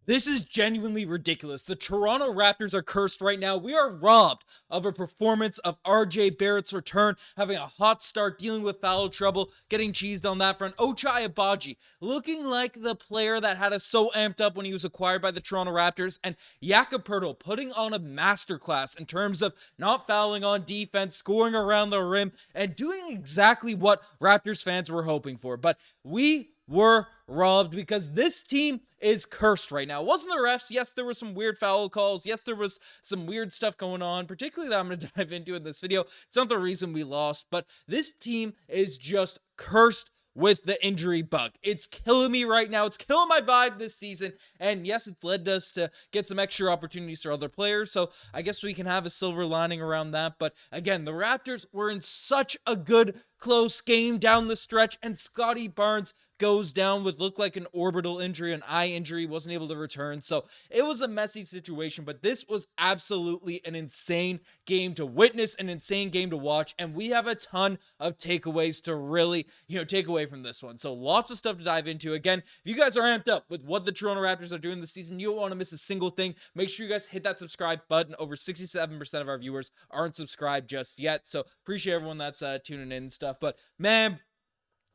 This is genuinely ridiculous. The Toronto Raptors are cursed right now. We are robbed of a performance of RJ Barrett's return, having a hot start, dealing with foul trouble, getting cheesed on that front. Ochai Agbaji looking like the player that had us so amped up when he was acquired by the Toronto Raptors, and Jakob Poeltl putting on a masterclass in terms of not fouling on defense, scoring around the rim, and doing exactly what Raptors fans were hoping for. But we were robbed because this team is cursed right now. It wasn't the refs. Yes, there were some weird foul calls. Yes, there was some weird stuff going on, particularly that I'm going to dive into in this video. It's not the reason we lost, but this team is just cursed with the injury bug. It's killing me right now. It's killing my vibe this season. And yes, it's led us to get some extra opportunities for other players. So I guess we can have a silver lining around that. But again, the Raptors were in such a good close game down the stretch, and Scottie Barnes goes down with looked like an orbital injury, an eye injury, wasn't able to return. So it was a messy situation, but this was absolutely an insane game to witness, an insane game to watch, and we have a ton of takeaways to really, take away from this one. So lots of stuff to dive into. Again, if you guys are amped up with what the Toronto Raptors are doing this season, you don't want to miss a single thing. Make sure you guys hit that subscribe button. Over 67% of our viewers aren't subscribed just yet, so appreciate everyone that's tuning in and stuff. But man,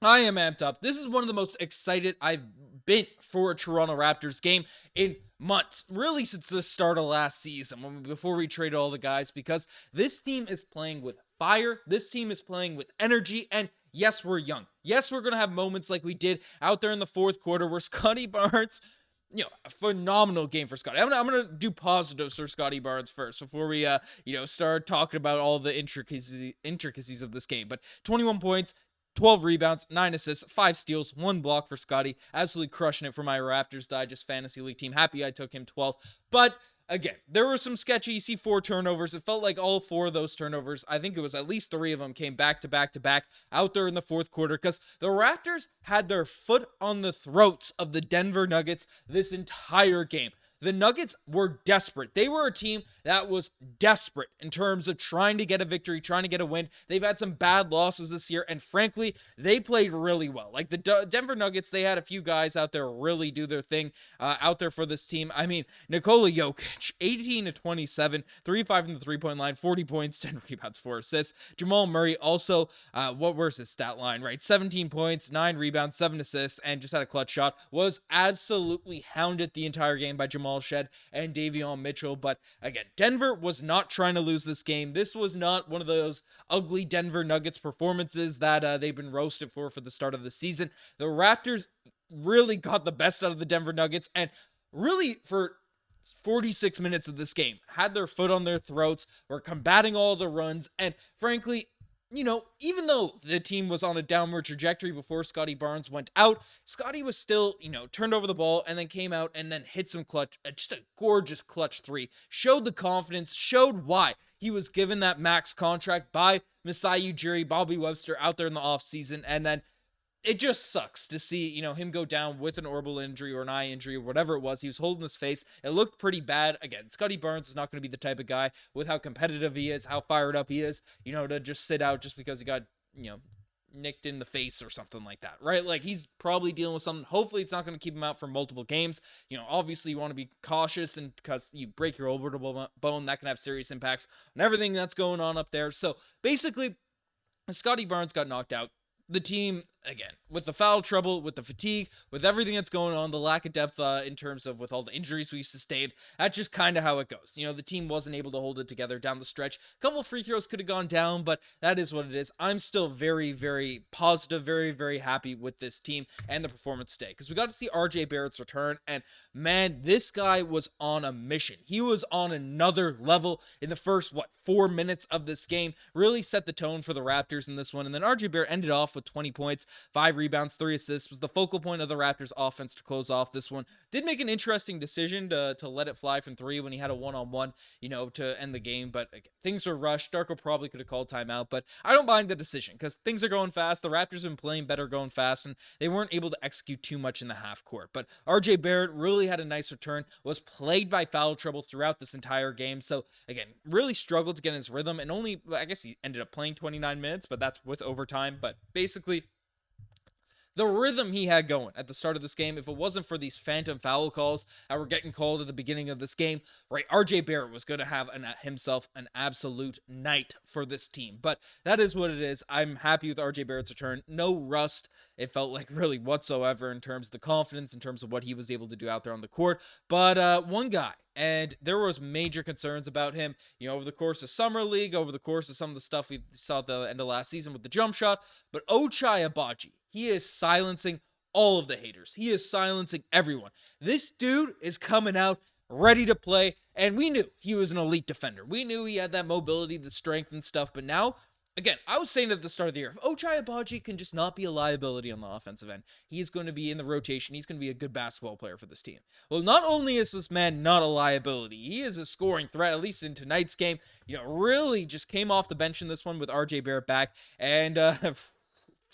I am amped up. This is one of the most excited I've been for a Toronto Raptors game in months, really since the start of last season, before we traded all the guys, because this team is playing with fire. This team is playing with energy, and yes, we're young. Yes, we're going to have moments like we did out there in the fourth quarter where Scottie Barnes, a phenomenal game for Scottie. I'm gonna do positives for Scottie Barnes first before we, start talking about all the intricacies of this game. But 21 points, 12 rebounds, 9 assists, 5 steals, 1 block for Scottie. Absolutely crushing it for my Raptors Digest Fantasy League team. Happy I took him 12th. But again, there were some sketchy, you see 4 turnovers. It felt like all 4 of those turnovers, I think it was at least 3 of them, came back to back to back out there in the fourth quarter, because the Raptors had their foot on the throats of the Denver Nuggets this entire game. The Nuggets were desperate. They were a team that was desperate in terms of trying to get a victory, trying to get a win. They've had some bad losses this year, and frankly, they played really well. Like the Denver Nuggets, they had a few guys out there really do their thing out there for this team. I mean, Nikola Jokic, 18-27, 3-5 from the three-point line, 40 points, 10 rebounds, 4 assists. Jamal Murray also, where's his stat line, right? 17 points, 9 rebounds, 7 assists, and just had a clutch shot. Was absolutely hounded the entire game by Jamal Shed and Davion Mitchell. But again, Denver was not trying to lose this game. This was not one of those ugly Denver Nuggets performances that they've been roasted for the start of the season. The Raptors really got the best out of the Denver Nuggets, and really for 46 minutes of this game had their foot on their throats, were combating all the runs, and frankly, even though the team was on a downward trajectory before Scottie Barnes went out, Scottie was still, turned over the ball and then came out and then hit some clutch, just a gorgeous clutch 3. Showed the confidence, showed why he was given that max contract by Masai Ujiri, Bobby Webster out there in the offseason. And then it just sucks to see, him go down with an orbital injury or an eye injury or whatever it was. He was holding his face. It looked pretty bad. Again, Scottie Barnes is not going to be the type of guy with how competitive he is, how fired up he is, to just sit out just because he got, nicked in the face or something like that, right? Like, he's probably dealing with something. Hopefully it's not going to keep him out for multiple games. Obviously you want to be cautious, and because you break your orbital bone, that can have serious impacts on everything that's going on up there. So basically, Scottie Barnes got knocked out. The team, again, with the foul trouble, with the fatigue, with everything that's going on, the lack of depth in terms of with all the injuries we sustained, that's just kind of how it goes. The team wasn't able to hold it together down the stretch. A couple free throws could have gone down, but that is what it is. I'm still very, very positive, very, very happy with this team and the performance today, because we got to see RJ Barrett's return, and man, this guy was on a mission. He was on another level in the first, 4 minutes of this game. Really set the tone for the Raptors in this one, and then RJ Barrett ended off with 20 points, 5 rebounds, 3 assists, was the focal point of the Raptors offense to close off this one. Did make an interesting decision to let it fly from 3 when he had a one-on-one, to end the game, but again, things were rushed. Darko probably could have called timeout, but I don't mind the decision because things are going fast. The Raptors have been playing better going fast, and they weren't able to execute too much in the half court. But RJ Barrett really had a nice return, was plagued by foul trouble throughout this entire game. So again, really struggled to get in his rhythm, and I guess he ended up playing 29 minutes, but that's with overtime. But basically, the rhythm he had going at the start of this game, if it wasn't for these phantom foul calls that were getting called at the beginning of this game, right, RJ Barrett was going to have himself an absolute night for this team. But that is what it is. I'm happy with RJ Barrett's return. No rust, it felt like, really whatsoever, in terms of the confidence, in terms of what he was able to do out there on the court. But one guy, and there was major concerns about him, over the course of Summer League, over the course of some of the stuff we saw at the end of last season with the jump shot. But Ochai Agbaji, he is silencing all of the haters. He is silencing everyone. This dude is coming out ready to play, and we knew he was an elite defender. We knew he had that mobility, the strength and stuff, but now, again, I was saying at the start of the year, if Ochai Agbaji can just not be a liability on the offensive end, he's going to be in the rotation. He's going to be a good basketball player for this team. Well, not only is this man not a liability, he is a scoring threat, at least in tonight's game. Really just came off the bench in this one with RJ Barrett back, and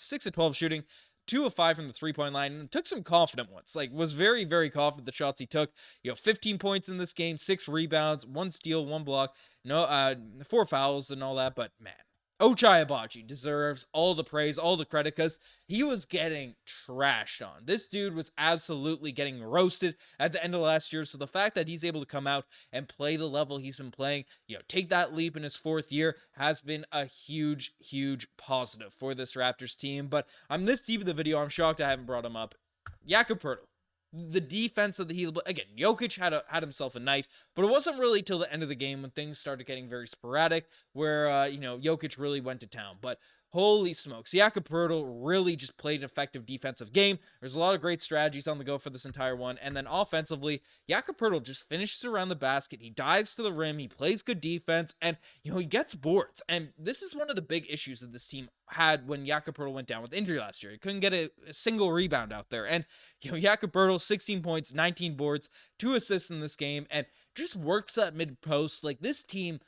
6 of 12 shooting, 2 of 5 from the three-point line, and took some confident ones. Was very, very confident the shots he took. 15 points in this game, 6 rebounds, 1 steal, 1 block, 4 fouls and all that, but man, Ochai Agbaji deserves all the praise, all the credit, because he was getting trashed on. This dude was absolutely getting roasted at the end of last year, so the fact that he's able to come out and play the level he's been playing, take that leap in his 4th year, has been a huge, huge positive for this Raptors team. But I'm this deep in the video, I'm shocked I haven't brought him up. Jakob Poeltl. The defense of the Heat, again, Jokic had himself a night, but it wasn't really till the end of the game when things started getting very sporadic, where, Jokic really went to town. But holy smokes, Jakob Poeltl really just played an effective defensive game. There's a lot of great strategies on the go for this entire one. And then offensively, Jakob Poeltl just finishes around the basket. He dives to the rim. He plays good defense, and, he gets boards. And this is one of the big issues that this team had when Jakob Poeltl went down with injury last year. He couldn't get a single rebound out there. And, Jakob Poeltl, 16 points, 19 boards, 2 assists in this game, and just works that mid-post. This team,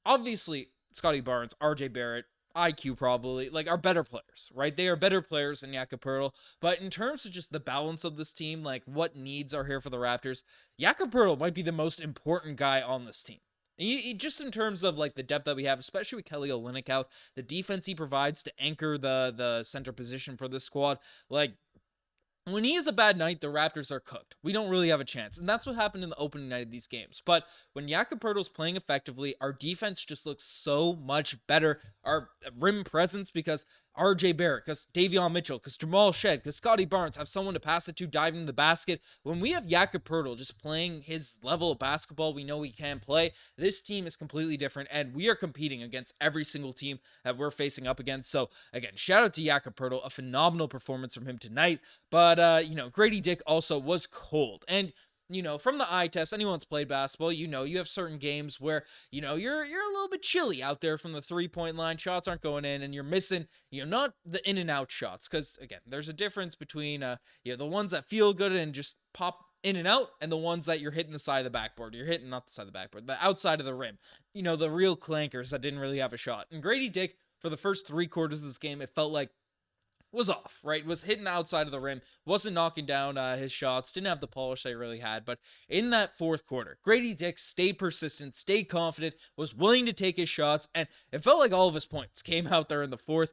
obviously, Scottie Barnes, RJ Barrett, IQ probably, are better players, right? They are better players than Jakob Poeltl, but in terms of just the balance of this team, what needs are here for the Raptors, Jakob Poeltl might be the most important guy on this team. He just in terms of the depth that we have, especially with Kelly Olynyk out, the defense he provides to anchor the center position for this squad, when he has a bad night, the Raptors are cooked. We don't really have a chance. And that's what happened in the opening night of these games. But when Jakob Poeltl's playing effectively, our defense just looks so much better. Our rim presence, because RJ Barrett, because Davion Mitchell, because Jamal Shed, because Scottie Barnes have someone to pass it to, diving in the basket. When we have Jakob Poeltl just playing his level of basketball we know he can play, this team is completely different, and we are competing against every single team that we're facing up against. So, again, shout out to Jakob Poeltl, a phenomenal performance from him tonight. But, Grady Dick also was cold. And, from the eye test, anyone that's played basketball, you have certain games where, you're a little bit chilly out there from the three-point line. Shots aren't going in, and you're missing, not the in and out shots. Because, again, there's a difference between, the ones that feel good and just pop in and out, and the ones that you're hitting the side of the backboard. You're hitting, not the side of the backboard, the outside of the rim. The real clankers that didn't really have a shot. And Grady Dick, for the first 3 quarters of this game, it felt like was off, right? Was hitting outside of the rim, wasn't knocking down his shots, didn't have the polish they really had. But in that 4th quarter, Grady Dick stayed persistent, stayed confident, was willing to take his shots, and it felt like all of his points came out there in the 4th.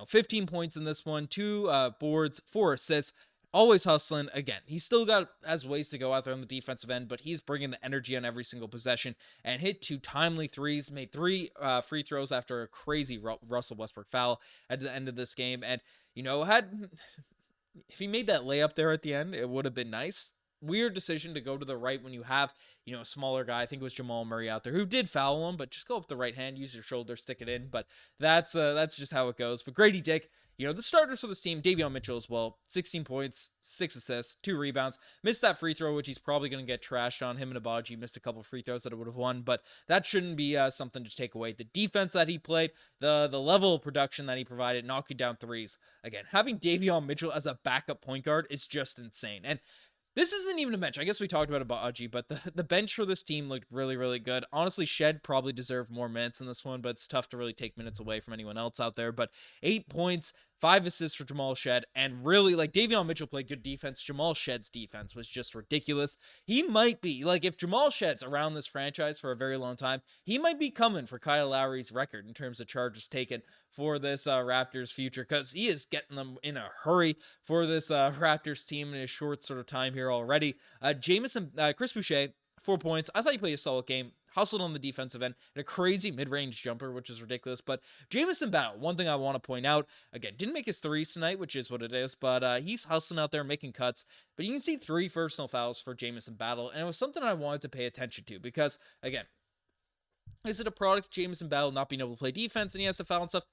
15 points in this one, 2 boards, 4 assists. Always hustling. Again, he's still has ways to go out there on the defensive end, but he's bringing the energy on every single possession and hit 2 timely threes, made 3 free throws after a crazy Russell Westbrook foul at the end of this game. And, if he made that layup there at the end, it would have been nice. Weird decision to go to the right when you have, a smaller guy. I think it was Jamal Murray out there who did foul him, but just go up the right hand, use your shoulder, stick it in. But that's just how it goes. But Grady Dick, the starters for this team, Davion Mitchell as well, 16 points, 6 assists, 2 rebounds. Missed that free throw, which he's probably going to get trashed on. Him and Agbaji missed a couple free throws that it would have won, but that shouldn't be something to take away. The defense that he played, the level of production that he provided, knocking down threes. Again, having Davion Mitchell as a backup point guard is just insane. And this isn't even a bench. I guess we talked about Agbaji, but the bench for this team looked really, really good. Honestly, Shed probably deserved more minutes in this one, but it's tough to really take minutes away from anyone else out there. But 8 points, 5 assists for Jamal Shed, and really, like, Davion Mitchell played good defense. Jamal Shed's defense was just ridiculous. He might be, like, if Jamal Shed's around this franchise for a very long time, he might be coming for Kyle Lowry's record in terms of charges taken for this Raptors future, because he is getting them in a hurry for this Raptors team in a short sort of time here already. Chris Boucher, 4 points. I thought he played a solid game. Hustled on the defensive end, and a crazy mid-range jumper, which is ridiculous. But Jamison Battle, one thing I want to point out, again, didn't make his threes tonight, which is what it is, but he's hustling out there, making cuts. But you can see 3 personal fouls for Jamison Battle, and it was something I wanted to pay attention to, because, again, is it a product of Jamison Battle not being able to play defense and he has to foul and stuff?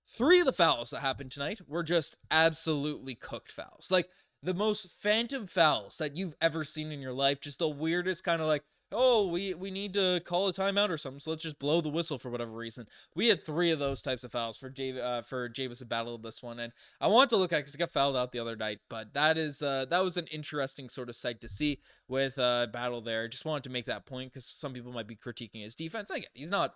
3 of the fouls that happened tonight were just absolutely cooked fouls. Like, the most phantom fouls that you've ever seen in your life, just the weirdest kind of like, oh, we need to call a timeout or something, so let's just blow the whistle for whatever reason. We had 3 of those types of fouls for Jamison Battle of this one, and I wanted to look at it because he got fouled out the other night, but that was an interesting sort of sight to see with Battle there. Just wanted to make that point because some people might be critiquing his defense. Again, he's not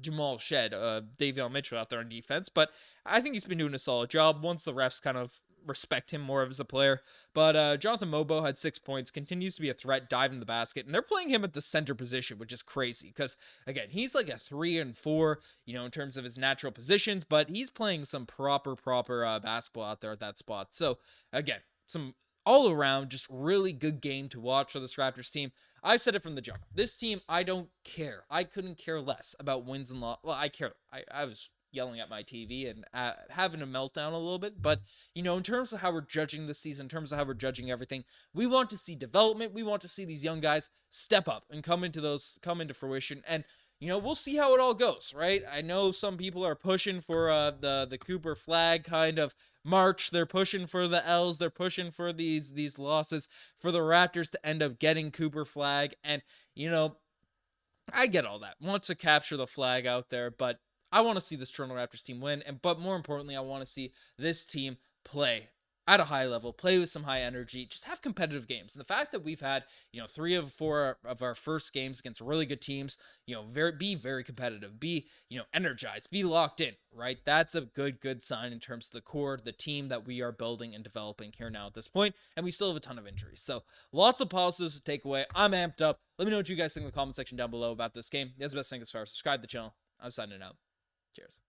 Jamal Shed, Davion Mitchell out there on defense, but I think he's been doing a solid job once the refs kind of respect him more as a player. But Jonathan Mobo had 6 points, continues to be a threat, diving the basket, and they're playing him at the center position, which is crazy because, again, he's like a 3 and 4, in terms of his natural positions, but he's playing some proper basketball out there at that spot. So, again, some all around just really good game to watch for this Raptors team. I've said it from the jump. This team, I don't care. I couldn't care less about wins and losses. Well, I care. I was yelling at my TV and having a meltdown a little bit. But, in terms of how we're judging this season, in terms of how we're judging everything, we want to see development. We want to see these young guys step up and come into fruition. And, we'll see how it all goes, right? I know some people are pushing for the Cooper flag kind of march. They're pushing for the L's. They're pushing for these losses for the Raptors to end up getting Cooper flag. And, I get all that. Want to capture the flag out there, but I want to see this Toronto Raptors team win. But more importantly, I want to see this team play at a high level, play with some high energy, just have competitive games. And the fact that we've had, 3 of 4 of our first games against really good teams, be very competitive, be, energized, be locked in, right? That's a good sign in terms of the core, the team that we are building and developing here now at this point. And we still have a ton of injuries. So lots of positives to take away. I'm amped up. Let me know what you guys think in the comment section down below about this game. You guys the best thing as far as subscribe to the channel. I'm signing out. Cheers.